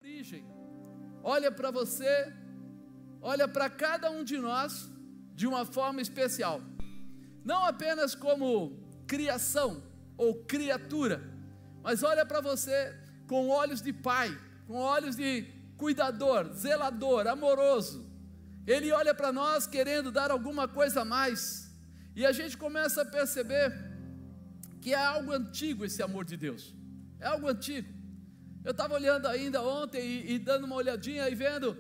origem, olha para você, olha para cada um de nós de uma forma especial, não apenas como criação ou criatura, mas olha para você com olhos de pai, com olhos de cuidador, zelador, amoroso. Ele olha para nós querendo dar alguma coisa a mais, e a gente começa a perceber que é algo antigo esse amor de Deus, é algo antigo. Eu estava olhando ainda ontem e dando uma olhadinha e vendo,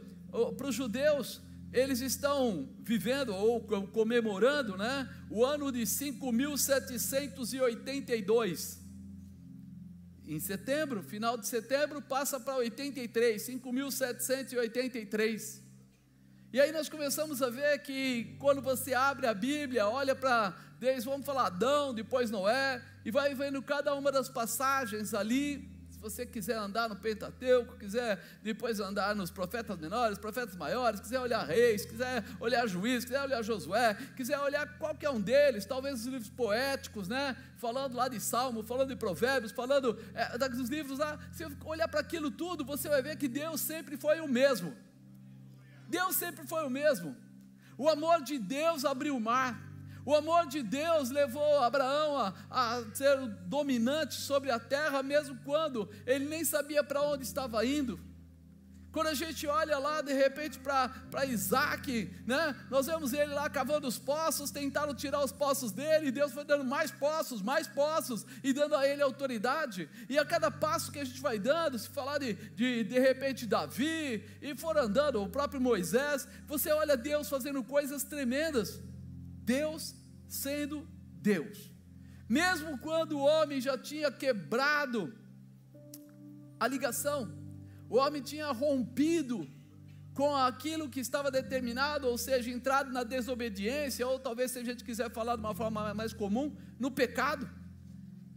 para os judeus, eles estão vivendo ou comemorando, né, o ano de 5.782, em setembro, final de setembro, passa para 83, 5.783, e aí nós começamos a ver que quando você abre a Bíblia, olha para, vamos falar Adão, depois Noé, e vai vendo cada uma das passagens ali. Se você quiser andar no Pentateuco, quiser depois andar nos profetas menores, profetas maiores, quiser olhar Reis, quiser olhar Juízes, quiser olhar Josué, quiser olhar qualquer um deles, talvez os livros poéticos, né? Falando lá de Salmo, falando de Provérbios, falando dos livros lá, se olhar para aquilo tudo, você vai ver que Deus sempre foi o mesmo. Deus sempre foi o mesmo. O amor de Deus abriu o mar. O amor de Deus levou Abraão a ser o dominante sobre a terra, mesmo quando ele nem sabia para onde estava indo. Quando a gente olha lá de repente para Isaac, né, nós vemos ele lá cavando os poços, tentaram tirar os poços dele, e Deus foi dando mais poços, e dando a ele autoridade. E a cada passo que a gente vai dando, se falar de repente Davi, e for andando, o próprio Moisés, você olha Deus fazendo coisas tremendas. Deus sendo Deus, mesmo quando o homem já tinha quebrado a ligação, o homem tinha rompido com aquilo que estava determinado, ou seja, entrado na desobediência, ou talvez se a gente quiser falar de uma forma mais comum, no pecado,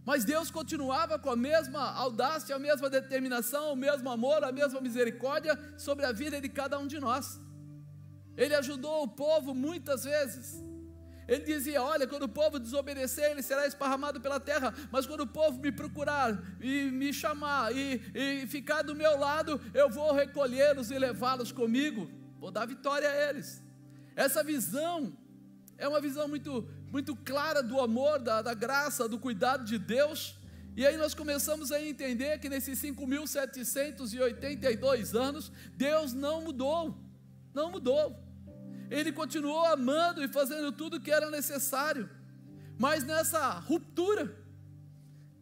mas Deus continuava com a mesma audácia, a mesma determinação, o mesmo amor, a mesma misericórdia sobre a vida de cada um de nós. Ele ajudou o povo muitas vezes. Ele dizia, olha, quando o povo desobedecer, ele será esparramado pela terra, mas quando o povo me procurar, e me chamar, e ficar do meu lado, eu vou recolhê-los e levá-los comigo, vou dar vitória a eles. Essa visão, é uma visão muito, muito clara do amor, da graça, do cuidado de Deus, e aí nós começamos a entender que nesses 5.782 anos, Deus não mudou, não mudou. Ele continuou amando e fazendo tudo o que era necessário, mas nessa ruptura,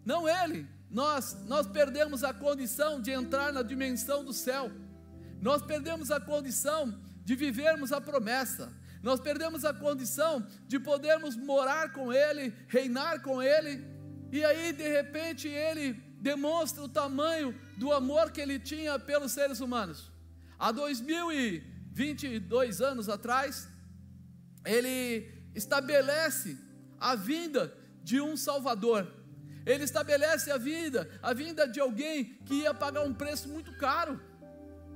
não ele, nós perdemos a condição de entrar na dimensão do céu, nós perdemos a condição de vivermos a promessa, nós perdemos a condição de podermos morar com ele, reinar com ele, e aí de repente ele demonstra o tamanho do amor que ele tinha pelos seres humanos. Há 2022 anos atrás, ele estabelece a vinda de um Salvador, ele estabelece a vinda de alguém que ia pagar um preço muito caro.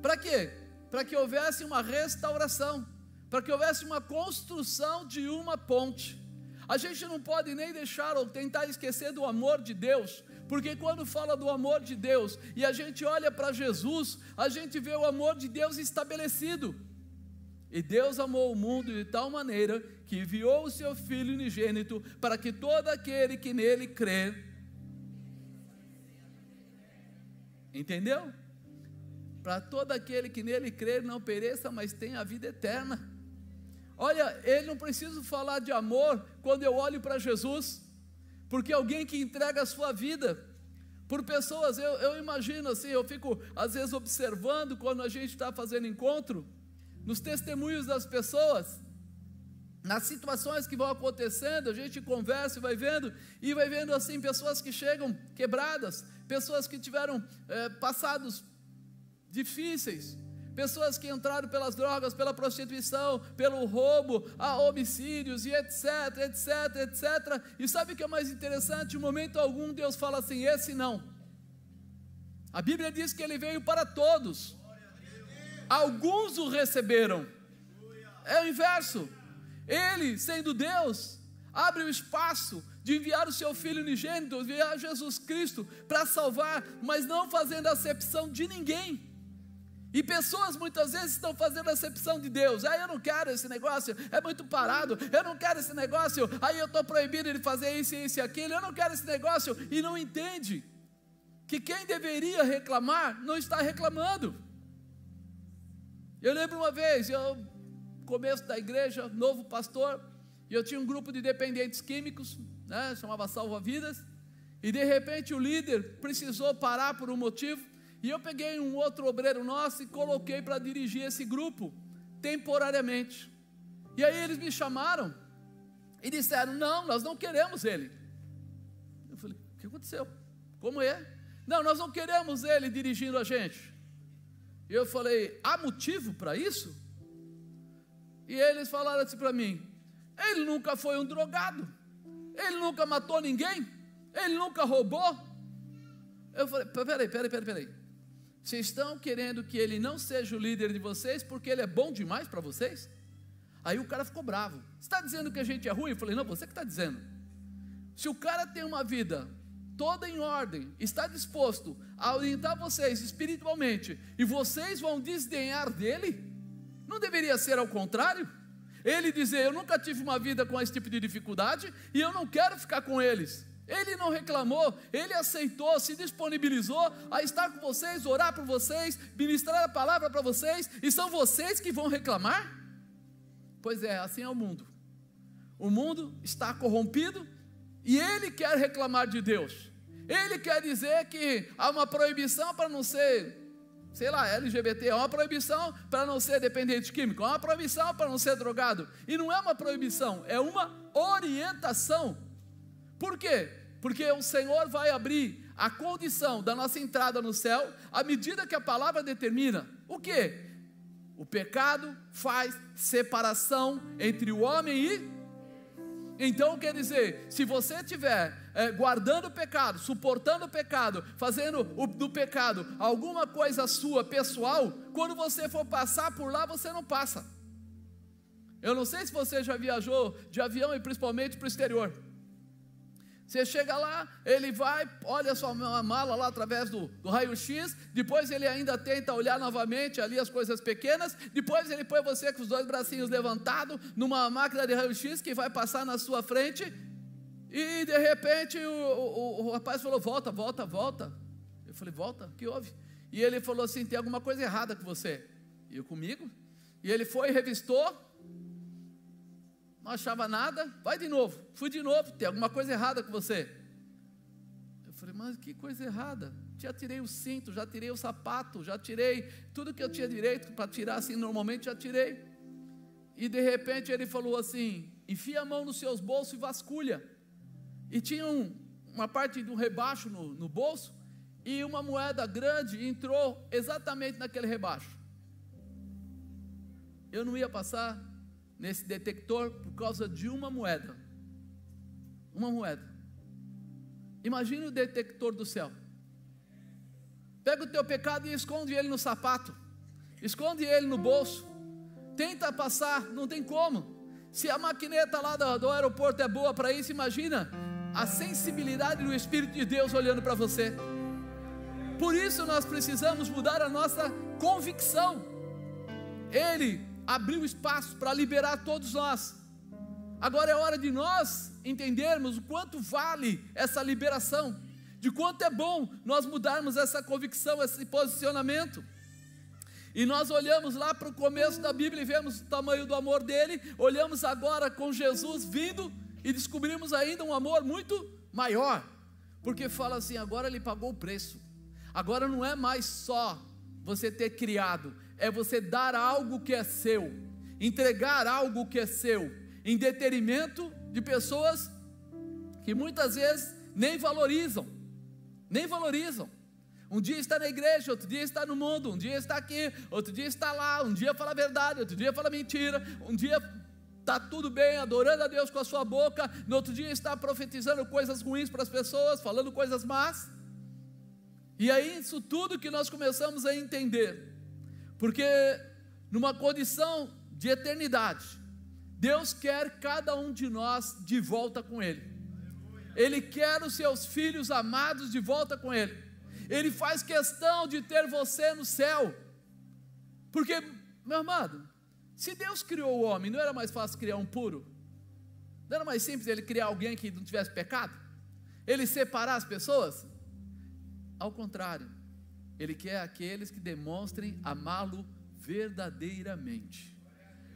Para quê? Para que houvesse uma restauração, para que houvesse uma construção de uma ponte. A gente não pode nem deixar ou tentar esquecer do amor de Deus, porque quando fala do amor de Deus e a gente olha para Jesus, a gente vê o amor de Deus estabelecido. E Deus amou o mundo de tal maneira que enviou o seu Filho unigênito para que todo aquele que nele crê, entendeu? Para todo aquele que nele crê não pereça, mas tenha a vida eterna. Olha, ele não precisa falar de amor quando eu olho para Jesus, porque alguém que entrega a sua vida por pessoas, eu imagino assim, eu fico às vezes observando quando a gente está fazendo encontro, nos testemunhos das pessoas, nas situações que vão acontecendo, a gente conversa e vai vendo assim, pessoas que chegam quebradas, pessoas que tiveram passados difíceis, pessoas que entraram pelas drogas, pela prostituição, pelo roubo, a homicídios e etc, e sabe o que é mais interessante? Em momento algum Deus fala assim, esse não. A Bíblia diz que ele veio para todos, alguns o receberam, é o inverso. Ele, sendo Deus, abre o espaço de enviar o seu Filho unigênito, enviar Jesus Cristo para salvar, mas não fazendo acepção de ninguém. E pessoas muitas vezes estão fazendo acepção de Deus. Eu não quero esse negócio, é muito parado. Eu não quero esse negócio, aí eu estou proibido de fazer isso, isso e aquilo. Eu não quero esse negócio, e não entende que quem deveria reclamar não está reclamando. Eu lembro uma vez, começo da igreja, novo pastor, e eu tinha um grupo de dependentes químicos, né, chamava Salva-Vidas, e de repente o líder precisou parar por um motivo, e eu peguei um outro obreiro nosso e coloquei para dirigir esse grupo, temporariamente. E aí eles me chamaram e disseram: não, nós não queremos ele. Eu falei: o que aconteceu? Como é? Não, nós não queremos ele dirigindo a gente. E eu falei: há motivo para isso? E eles falaram assim para mim: ele nunca foi um drogado, ele nunca matou ninguém, ele nunca roubou. Eu falei: peraí, vocês estão querendo que ele não seja o líder de vocês porque ele é bom demais para vocês? Aí o cara ficou bravo: você está dizendo que a gente é ruim? Eu falei: não, você que está dizendo. Se o cara tem uma vida toda em ordem, está disposto a orientar vocês espiritualmente, e vocês vão desdenhar dele, não deveria ser ao contrário? Ele dizer: eu nunca tive uma vida com esse tipo de dificuldade, e eu não quero ficar com eles. Ele não reclamou, ele aceitou, se disponibilizou a estar com vocês, orar por vocês, ministrar a palavra para vocês, e são vocês que vão reclamar? Pois é, assim é o mundo. O mundo está corrompido, e ele quer reclamar de Deus. Ele quer dizer que há uma proibição para não ser, sei lá, LGBT, há uma proibição para não ser dependente químico, há uma proibição para não ser drogado. E não é uma proibição, é uma orientação. Por quê? Porque o Senhor vai abrir a condição da nossa entrada no céu à medida que a palavra determina. O quê? O pecado faz separação entre o homem e... Então quer dizer, se você estiver guardando o pecado, suportando o pecado, fazendo do pecado alguma coisa sua, pessoal, quando você for passar por lá, você não passa. Eu não sei se você já viajou de avião e principalmente para o exterior. Você chega lá, ele vai, olha a sua mala lá através do raio-x, depois ele ainda tenta olhar novamente ali as coisas pequenas, depois ele põe você com os dois bracinhos levantados numa máquina de raio-x que vai passar na sua frente, e de repente o rapaz falou: volta. Eu falei: volta? O que houve? E ele falou assim: tem alguma coisa errada com você. E eu: comigo? E ele foi, revistou, não achava nada, vai de novo. Fui de novo: tem alguma coisa errada com você. Eu falei: mas que coisa errada? Já tirei o cinto, já tirei o sapato, já tirei tudo que eu tinha direito para tirar assim, normalmente já tirei. E de repente ele falou assim: enfia a mão nos seus bolsos e vasculha. E tinha uma parte do rebaixo no bolso, e uma moeda grande entrou exatamente naquele rebaixo. Eu não ia passar nesse detector por causa de uma moeda. Uma moeda. Imagine o detector do céu. Pega o teu pecado e esconde ele no sapato, esconde ele no bolso, tenta passar, não tem como. Se a maquineta lá do aeroporto é boa para isso, imagina a sensibilidade do Espírito de Deus olhando para você. Por isso nós precisamos mudar a nossa convicção. Ele abriu espaço para liberar todos nós. Agora é hora de nós entendermos o quanto vale essa liberação, de quanto é bom nós mudarmos essa convicção, esse posicionamento. E nós olhamos lá para o começo da Bíblia e vemos o tamanho do amor dele. Olhamos agora com Jesus vindo e descobrimos ainda um amor muito maior, porque fala assim: agora ele pagou o preço. Agora não é mais só você ter criado, é você dar algo que é seu, entregar algo que é seu, em detrimento de pessoas que muitas vezes nem valorizam. Um dia está na igreja, outro dia está no mundo, um dia está aqui, outro dia está lá, um dia fala a verdade, outro dia fala mentira, um dia está tudo bem, adorando a Deus com a sua boca, no outro dia está profetizando coisas ruins para as pessoas, falando coisas más. E é isso tudo que nós começamos a entender, porque numa condição de eternidade, Deus quer cada um de nós de volta com Ele. Ele quer os seus filhos amados de volta com Ele. Ele faz questão de ter você no céu. Porque, meu amado, se Deus criou o homem, não era mais fácil criar um puro? Não era mais simples ele criar alguém que não tivesse pecado? Ele separar as pessoas? Ao contrário, ele quer aqueles que demonstrem amá-lo verdadeiramente.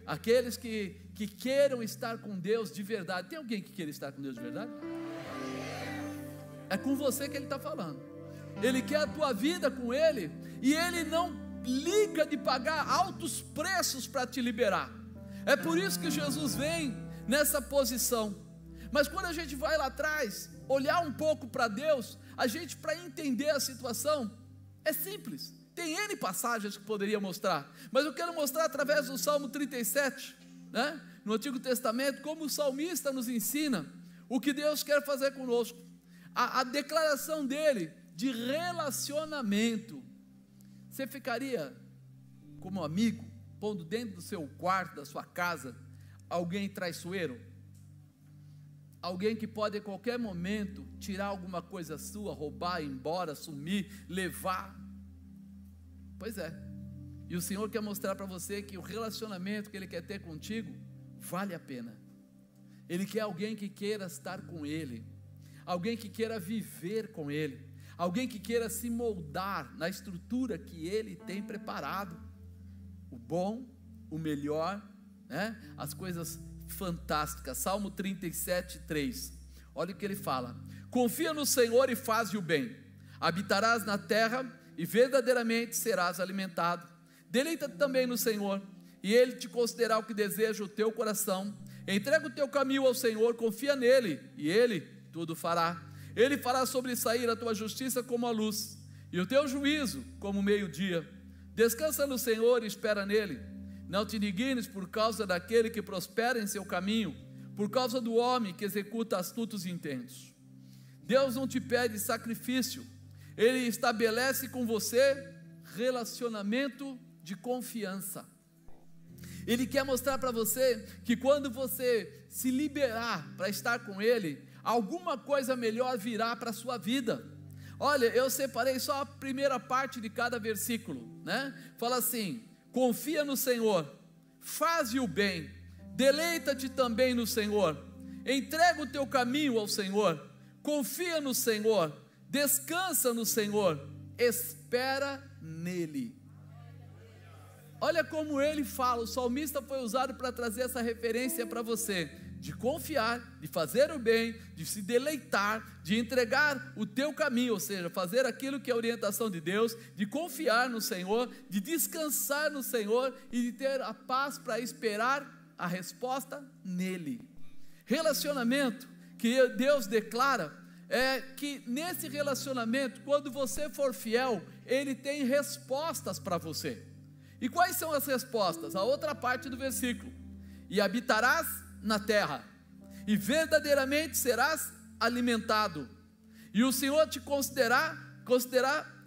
Aqueles que queiram estar com Deus de verdade. Tem alguém que queira estar com Deus de verdade? É com você que ele está falando. Ele quer a tua vida com ele, e ele não liga de pagar altos preços para te liberar. É por isso que Jesus vem nessa posição. Mas quando a gente vai lá atrás, olhar um pouco para Deus, a gente, para entender a situação, é simples. Tem N passagens que poderia mostrar, mas eu quero mostrar através do Salmo 37, né? No Antigo Testamento, como o salmista nos ensina o que Deus quer fazer conosco. A declaração dele de relacionamento. Você ficaria como amigo, pondo dentro do seu quarto, da sua casa, alguém traiçoeiro? Alguém que pode a qualquer momento tirar alguma coisa sua, roubar, ir embora, sumir, levar? Pois é, e o Senhor quer mostrar para você que o relacionamento que Ele quer ter contigo vale a pena. Ele quer alguém que queira estar com Ele, alguém que queira viver com Ele, alguém que queira se moldar na estrutura que Ele tem preparado, o bom, o melhor, né? As coisas fantásticas. Salmo 37, 3, olha o que ele fala: confia no Senhor e faz o bem, habitarás na terra e verdadeiramente serás alimentado. Deleita-te também no Senhor, e Ele te concederá o que deseja o teu coração. Entrega o teu caminho ao Senhor, confia nele, e Ele tudo fará. Ele fará sobressair a tua justiça como a luz, e o teu juízo como o meio-dia. Descansa no Senhor e espera nele. Não te indignes por causa daquele que prospera em seu caminho, por causa do homem que executa astutos intentos. Deus não te pede sacrifício, Ele estabelece com você relacionamento de confiança. Ele quer mostrar para você que quando você se liberar para estar com Ele, alguma coisa melhor virá para a sua vida. Olha, eu separei só a primeira parte de cada versículo, né? Fala assim: confia no Senhor, faz o bem, deleita-te também no Senhor, entrega o teu caminho ao Senhor, confia no Senhor, descansa no Senhor, espera nele. Olha como ele fala, o salmista foi usado para trazer essa referência para você, de confiar, de fazer o bem, de se deleitar, de entregar o teu caminho, ou seja, fazer aquilo que é a orientação de Deus, de confiar no Senhor, de descansar no Senhor e de ter a paz para esperar a resposta nele. Relacionamento que Deus declara é que nesse relacionamento, quando você for fiel, Ele tem respostas para você. E quais são as respostas? A outra parte do versículo: e habitarás na terra, e verdadeiramente serás alimentado, e o Senhor te concederá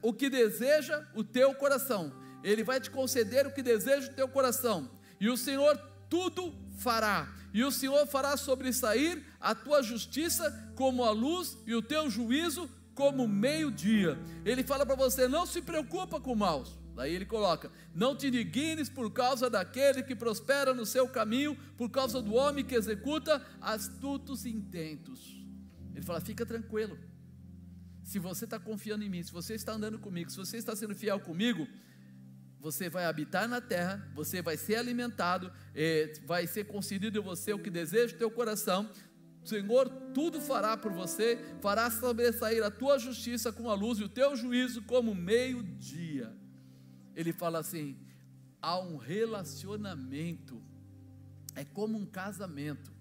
o que deseja o teu coração. Ele vai te conceder o que deseja o teu coração, e o Senhor tudo fará, e o Senhor fará sobressair a tua justiça como a luz, e o teu juízo como o meio-dia. Ele fala para você: não se preocupa com o mal. Daí ele coloca: não te indignes por causa daquele que prospera no seu caminho, por causa do homem que executa astutos intentos. Ele fala: fica tranquilo, se você está confiando em mim, se você está andando comigo, se você está sendo fiel comigo, você vai habitar na terra, você vai ser alimentado, vai ser concedido a você o que deseja o teu coração. O Senhor tudo fará por você, fará sobressair a tua justiça como a luz, e o teu juízo como o meio-dia. Ele fala assim: há um relacionamento, é como um casamento.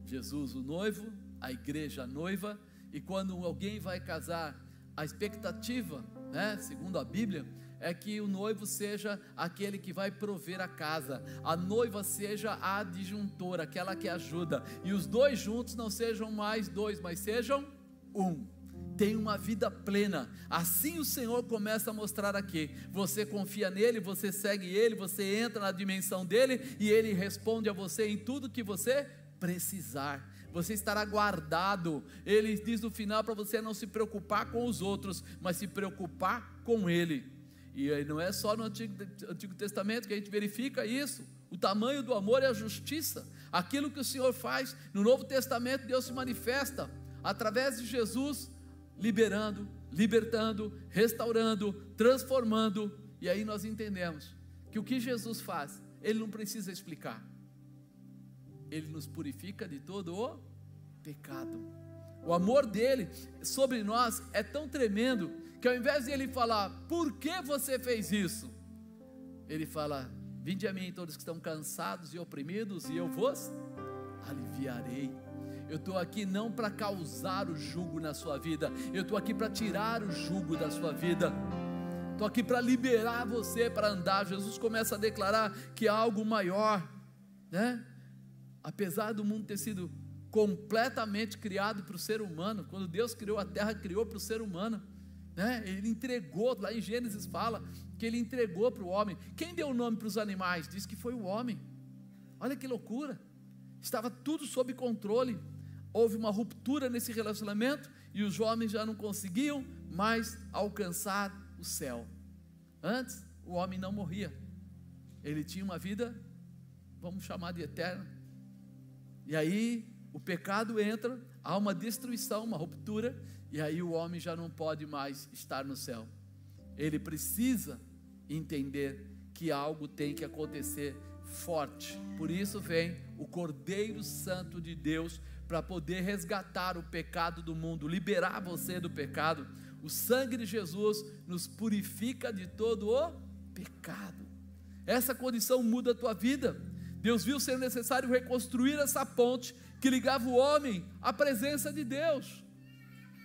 Jesus o noivo, a igreja a noiva, e quando alguém vai casar, a expectativa, né, segundo a Bíblia, é que o noivo seja aquele que vai prover a casa, a noiva seja a adjuntora, aquela que ajuda, e os dois juntos não sejam mais dois, mas sejam um. Tem uma vida plena. Assim o Senhor começa a mostrar aqui. Você confia nele, você segue ele, você entra na dimensão dele, e ele responde a você em tudo que você precisar. Você estará guardado. Ele diz no final para você não se preocupar com os outros, mas se preocupar com ele. E aí não é só no Antigo Testamento que a gente verifica isso, o tamanho do amor e a justiça, aquilo que o Senhor faz. No Novo Testamento Deus se manifesta através de Jesus, liberando, libertando, restaurando, transformando. E aí nós entendemos que o que Jesus faz, Ele não precisa explicar, Ele nos purifica de todo o pecado. O amor dele sobre nós é tão tremendo, que ao invés de Ele falar, por que você fez isso? Ele fala, vinde a mim todos que estão cansados e oprimidos, e eu vos aliviarei. Eu estou aqui não para causar o jugo na sua vida, eu estou aqui para tirar o jugo da sua vida, estou aqui para liberar você para andar. Jesus começa a declarar que há algo maior, né? Apesar do mundo ter sido completamente criado para o ser humano, quando Deus criou a terra, criou para o ser humano, né? Ele entregou, lá em Gênesis fala que Ele entregou para o homem. Quem deu o nome para os animais? Diz que foi o homem. Olha que loucura, estava tudo sob controle. Houve uma ruptura nesse relacionamento e os homens já não conseguiam mais alcançar o céu. Antes o homem não morria, ele tinha uma vida, vamos chamar de eterna. E aí o pecado entra, há uma destruição, uma ruptura, e aí o homem já não pode mais estar no céu. Ele precisa entender que algo tem que acontecer forte. Por isso vem o Cordeiro Santo de Deus, para poder resgatar o pecado do mundo, liberar você do pecado. O sangue de Jesus nos purifica de todo o pecado. Essa condição muda a tua vida. Deus viu ser necessário reconstruir essa ponte que ligava o homem à presença de Deus.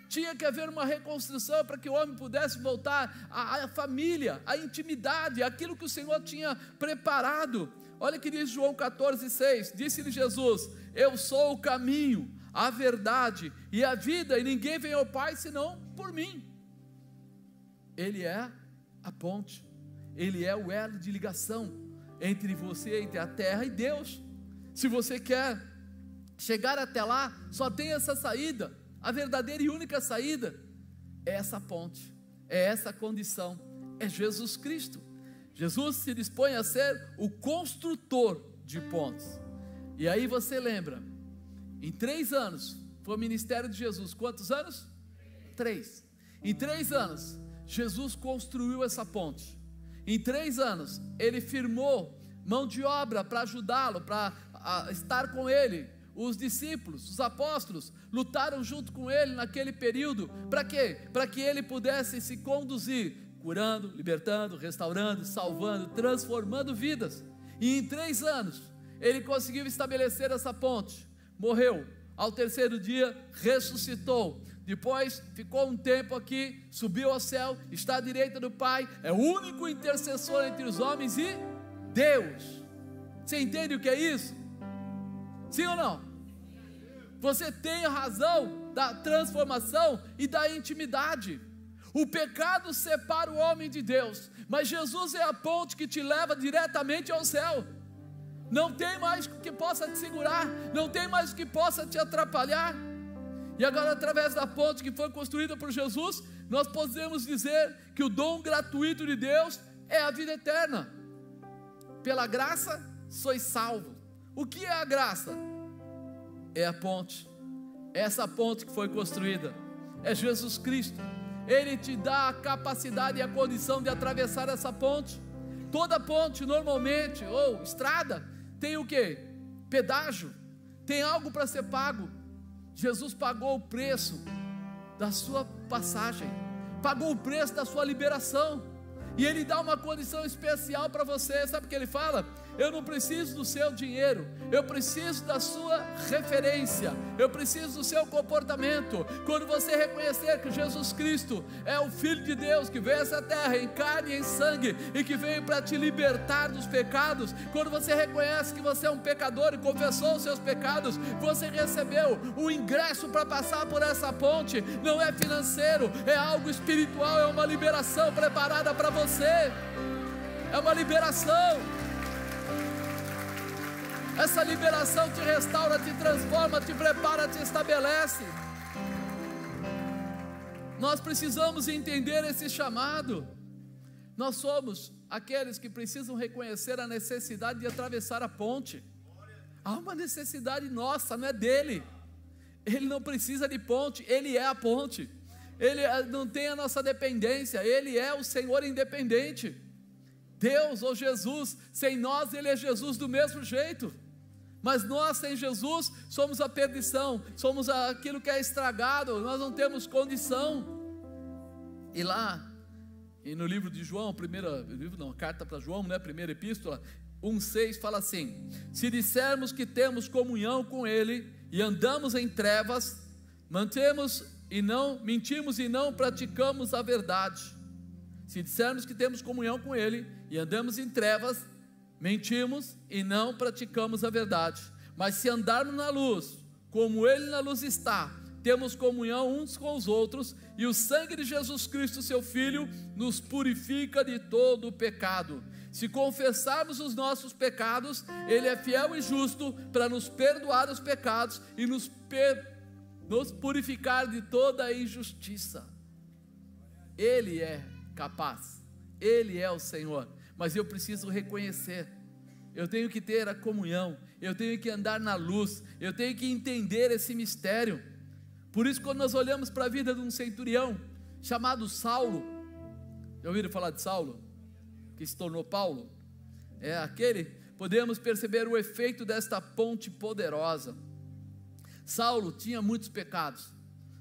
Tinha que haver uma reconstrução para que o homem pudesse voltar à família, à intimidade, aquilo que o Senhor tinha preparado. Olha que diz João 14,6, disse-lhe Jesus, eu sou o caminho, a verdade e a vida, e ninguém vem ao Pai senão por mim. Ele é a ponte, Ele é o elo de ligação entre você, entre a terra e Deus. Se você quer chegar até lá, só tem essa saída, a verdadeira e única saída é essa ponte, é essa condição, é Jesus Cristo. Jesus se dispõe a ser o construtor de pontes. E aí você lembra, em 3 anos, foi o ministério de Jesus, quantos anos? 3. Em 3 anos, Jesus construiu essa ponte. Em 3 anos, Ele firmou mão de obra para ajudá-lo, para estar com Ele. Os discípulos, os apóstolos, lutaram junto com Ele naquele período. Para quê? Para que Ele pudesse se conduzir, curando, libertando, restaurando, salvando, transformando vidas. E em 3 anos, Ele conseguiu estabelecer essa ponte. Morreu, ao 3º dia ressuscitou. Depois ficou um tempo aqui, subiu ao céu, está à direita do Pai, é o único intercessor entre os homens e Deus. Você entende o que é isso? Sim ou não? Você tem a razão da transformação e da intimidade. O pecado separa o homem de Deus, mas Jesus é a ponte que te leva diretamente ao céu. Não tem mais o que possa te segurar, não tem mais o que possa te atrapalhar. E agora, através da ponte que foi construída por Jesus, nós podemos dizer que o dom gratuito de Deus é a vida eterna. Pela graça sois salvos. O que é a graça? É a ponte, é essa ponte que foi construída, é Jesus Cristo. Ele te dá a capacidade e a condição de atravessar essa ponte. Toda ponte normalmente, ou estrada, tem o que? Pedágio, tem algo para ser pago. Jesus pagou o preço da sua passagem, pagou o preço da sua liberação, e Ele dá uma condição especial para você. Sabe o que Ele fala? Eu não preciso do seu dinheiro, eu preciso da sua referência, eu preciso do seu comportamento. Quando você reconhecer que Jesus Cristo é o Filho de Deus, que veio a essa terra em carne e em sangue, e que veio para te libertar dos pecados, quando você reconhece que você é um pecador e confessou os seus pecados, você recebeu o ingresso para passar por essa ponte. Não é financeiro, é algo espiritual, é uma liberação preparada para você, é uma liberação. Essa liberação te restaura, te transforma, te prepara, te estabelece. Nós precisamos entender esse chamado. Nós somos aqueles que precisam reconhecer a necessidade de atravessar a ponte. Há uma necessidade nossa, não é dele. Ele não precisa de ponte, ele é a ponte. Ele não tem a nossa dependência, ele é o Senhor independente. Deus ou Jesus, sem nós ele é Jesus do mesmo jeito. Mas nós sem Jesus somos a perdição, somos aquilo que é estragado, nós não temos condição. E lá, e no livro de João, carta para João, né, primeira epístola, 1,6 fala assim: se dissermos que temos comunhão com ele e andamos em trevas, mentimos e não praticamos a verdade. Se dissermos que temos comunhão com ele e andamos em trevas, mentimos e não praticamos a verdade. Mas se andarmos na luz, como ele na luz está, temos comunhão uns com os outros, e o sangue de Jesus Cristo, seu Filho, nos purifica de todo o pecado. Se confessarmos os nossos pecados, ele é fiel e justo para nos perdoar os pecados e nos purificar de toda a injustiça. Ele é capaz, ele é o Senhor, mas eu preciso reconhecer, eu tenho que ter a comunhão, eu tenho que andar na luz, eu tenho que entender esse mistério. Por isso, quando nós olhamos para a vida de um centurião chamado Saulo, já ouviram falar de Saulo, que se tornou Paulo? Podemos perceber o efeito desta ponte poderosa. Saulo tinha muitos pecados.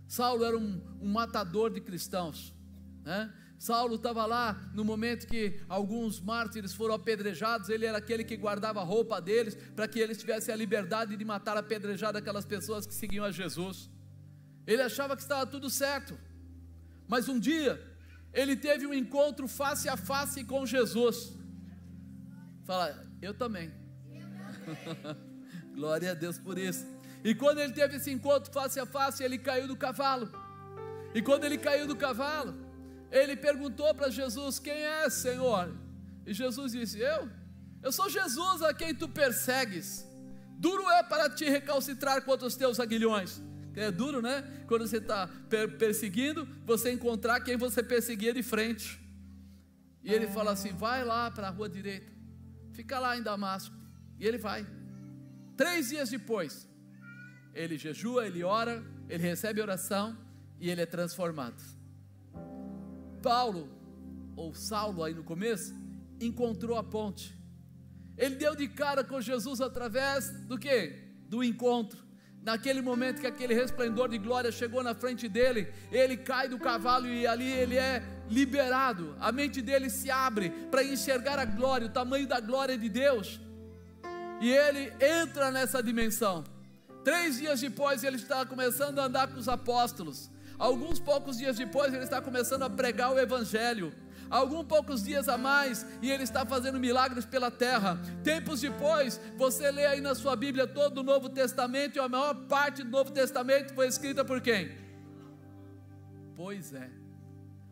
Saulo era um matador de cristãos, né? Saulo estava lá no momento que alguns mártires foram apedrejados. Ele era aquele que guardava a roupa deles, para que eles tivessem a liberdade de matar apedrejado aquelas pessoas que seguiam a Jesus. Ele achava que estava tudo certo, mas um dia ele teve um encontro face a face com Jesus. Fala, eu também. Glória a Deus por isso. E quando ele teve esse encontro face a face, ele caiu do cavalo. E quando ele caiu do cavalo, ele perguntou para Jesus: quem é, Senhor? E Jesus disse: eu sou Jesus a quem tu persegues. Duro é para ti recalcitrar contra os teus aguilhões. É duro, né? Quando você está perseguindo, você encontrar quem você perseguia de frente. E ele fala assim: vai lá para a rua direita, fica lá em Damasco. E ele vai. 3 dias depois, ele jejua, ele ora, ele recebe oração e ele é transformado. Paulo, ou Saulo aí no começo, encontrou a ponte. Ele deu de cara com Jesus através do quê? Do encontro. Naquele momento que aquele resplendor de glória chegou na frente dele, ele cai do cavalo e ali ele é liberado. A mente dele se abre para enxergar a glória, o tamanho da glória de Deus. E ele entra nessa dimensão. 3 dias depois ele está começando a andar com os apóstolos. Alguns poucos dias depois ele está começando a pregar o evangelho. Alguns poucos dias a mais e ele está fazendo milagres pela terra. Tempos depois, você lê aí na sua Bíblia todo o Novo Testamento, e a maior parte do Novo Testamento foi escrita por quem? Pois é.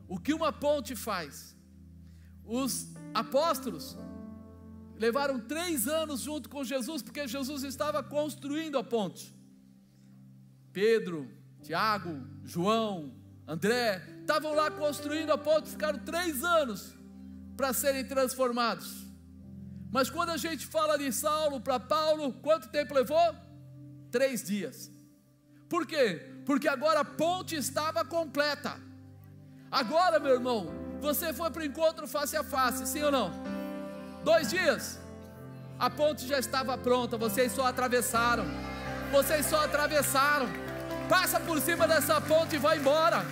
O que uma ponte faz? Os apóstolos levaram 3 anos junto com Jesus, porque Jesus estava construindo a ponte. Pedro, Tiago, João, André, estavam lá construindo a ponte, ficaram 3 anos para serem transformados. Mas quando a gente fala de Saulo para Paulo, quanto tempo levou? 3 dias. Por quê? Porque agora a ponte estava completa. Agora, meu irmão, você foi para o encontro face a face, sim ou não? 2 dias, a ponte já estava pronta, vocês só atravessaram. Passa por cima dessa ponte e vai embora.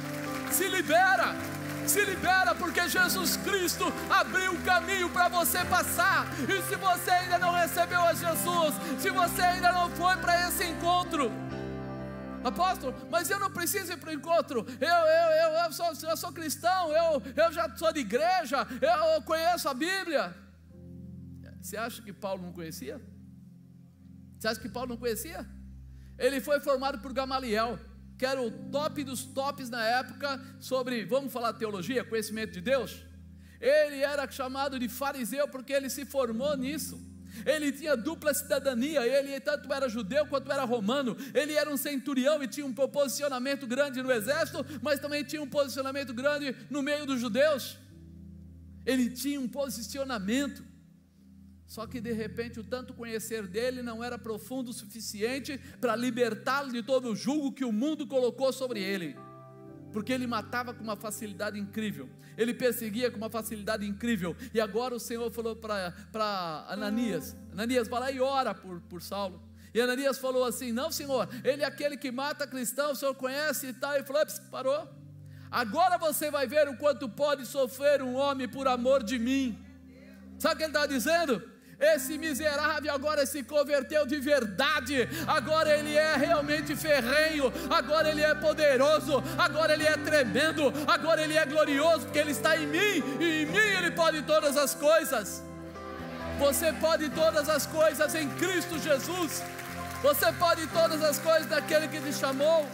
Se libera, porque Jesus Cristo abriu um caminho para você passar. E se você ainda não recebeu a Jesus, se você ainda não foi para esse encontro, apóstolo, mas eu não preciso ir para o encontro, eu sou cristão, eu já sou de igreja, eu conheço a Bíblia. Você acha que Paulo não conhecia? Ele foi formado por Gamaliel, que era o top dos tops na época sobre, vamos falar teologia, conhecimento de Deus. Ele era chamado de fariseu porque ele se formou nisso. Ele tinha dupla cidadania, ele tanto era judeu quanto era romano. Ele era um centurião e tinha um posicionamento grande no exército, mas também tinha um posicionamento grande no meio dos judeus. ele tinha um posicionamento. Só que de repente o tanto conhecer dele não era profundo o suficiente para libertá-lo de todo o jugo que o mundo colocou sobre ele, porque ele matava com uma facilidade incrível, ele perseguia com uma facilidade incrível. E agora o Senhor falou para Ananias: Ananias, vai lá e ora por Saulo. E Ananias falou assim: não, Senhor, ele é aquele que mata cristãos, o Senhor conhece e tal. E falou: parou, agora você vai ver o quanto pode sofrer um homem por amor de mim. Sabe o que ele está dizendo? Esse miserável agora se converteu de verdade, agora ele é realmente ferrenho, agora ele é poderoso, agora ele é tremendo, agora ele é glorioso, porque ele está em mim, e em mim ele pode todas as coisas. Você pode todas as coisas em Cristo Jesus, você pode todas as coisas daquele que te chamou.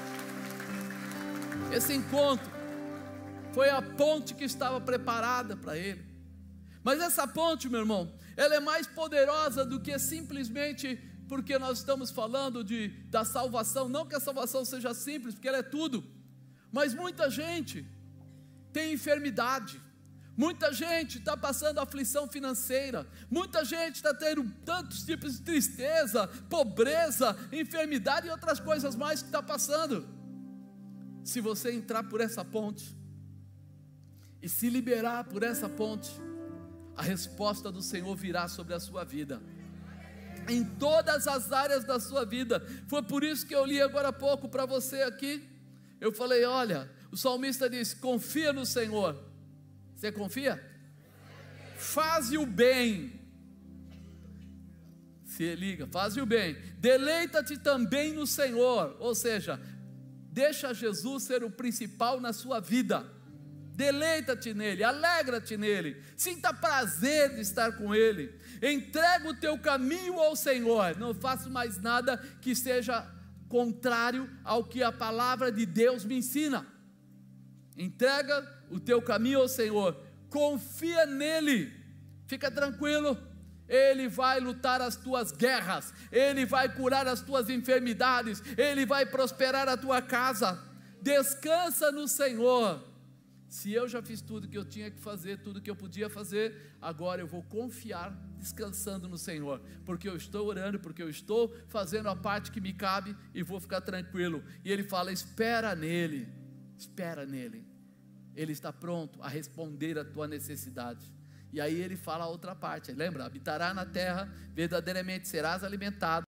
Esse encontro foi a ponte que estava preparada para ele. Mas essa ponte, meu irmão, ela é mais poderosa do que simplesmente porque nós estamos falando da salvação. Não que a salvação seja simples, porque ela é tudo. Mas muita gente tem enfermidade, muita gente está passando aflição financeira, muita gente está tendo tantos tipos de tristeza, pobreza, enfermidade e outras coisas mais que está passando. Se você entrar por essa ponte e se liberar por essa ponte, a resposta do Senhor virá sobre a sua vida, em todas as áreas da sua vida. Foi por isso que eu li agora há pouco para você aqui. Eu falei: olha, o salmista diz: confia no Senhor. Você confia? Faze o bem. Se liga, faze o bem. Deleita-te também no Senhor. Ou seja, deixa Jesus ser o principal na sua vida. Deleita-te nele, alegra-te nele, sinta prazer de estar com ele. Entrega o teu caminho ao Senhor, não faça mais nada que seja contrário ao que a palavra de Deus me ensina. Entrega o teu caminho ao Senhor, confia nele, fica tranquilo, ele vai lutar as tuas guerras, ele vai curar as tuas enfermidades, ele vai prosperar a tua casa. Descansa no Senhor. Se eu já fiz tudo que eu tinha que fazer, tudo que eu podia fazer, agora eu vou confiar, descansando no Senhor, porque eu estou orando, porque eu estou fazendo a parte que me cabe, e vou ficar tranquilo. E ele fala: espera nele, ele está pronto a responder a tua necessidade. E aí ele fala a outra parte, lembra? Habitará na terra, verdadeiramente serás alimentado.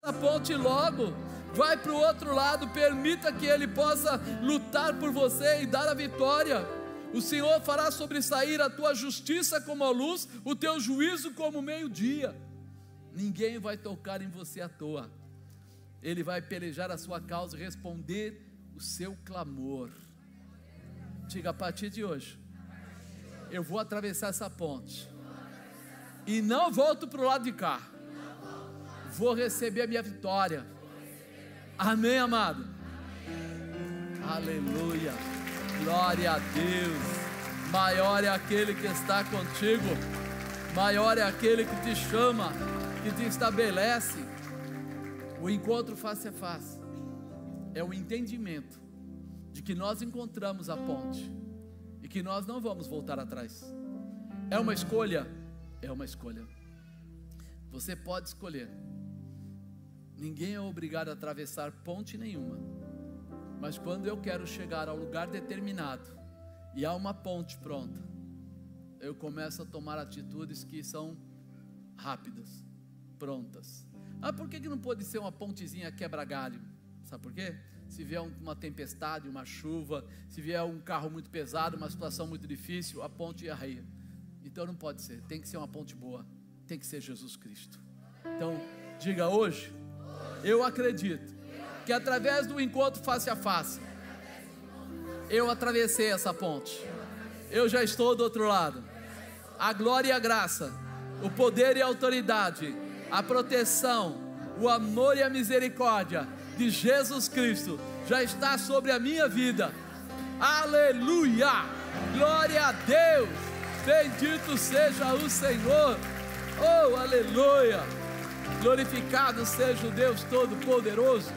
A ponte logo, vai para o outro lado, permita que ele possa lutar por você e dar a vitória. O Senhor fará sobressair a tua justiça como a luz, o teu juízo como o meio-dia. Ninguém vai tocar em você à toa, ele vai pelejar a sua causa e responder o seu clamor. Diga: a partir de hoje eu vou atravessar essa ponte e não volto para o lado de cá, vou receber a minha vitória. Amém, amado? Aleluia, glória a Deus. Maior é aquele que está contigo, maior é aquele que te chama, que te estabelece. O encontro face a face é o entendimento de que nós encontramos a ponte e que nós não vamos voltar atrás. É uma escolha? É uma escolha. Você pode escolher. Ninguém é obrigado a atravessar ponte nenhuma, mas quando eu quero chegar ao lugar determinado e há uma ponte pronta, eu começo a tomar atitudes que são rápidas, prontas. Por que não pode ser uma pontezinha quebra-galho? Sabe por quê? Se vier uma tempestade, uma chuva, se vier um carro muito pesado, uma situação muito difícil, a ponte arreia. Então não pode ser, tem que ser uma ponte boa, tem que ser Jesus Cristo. Então diga: hoje eu acredito que através do encontro face a face, eu atravessei essa ponte, eu já estou do outro lado. A glória e a graça, o poder e a autoridade, a proteção, o amor e a misericórdia de Jesus Cristo já está sobre a minha vida. Aleluia, glória a Deus, bendito seja o Senhor. Oh, aleluia, glorificado seja o Deus Todo-Poderoso.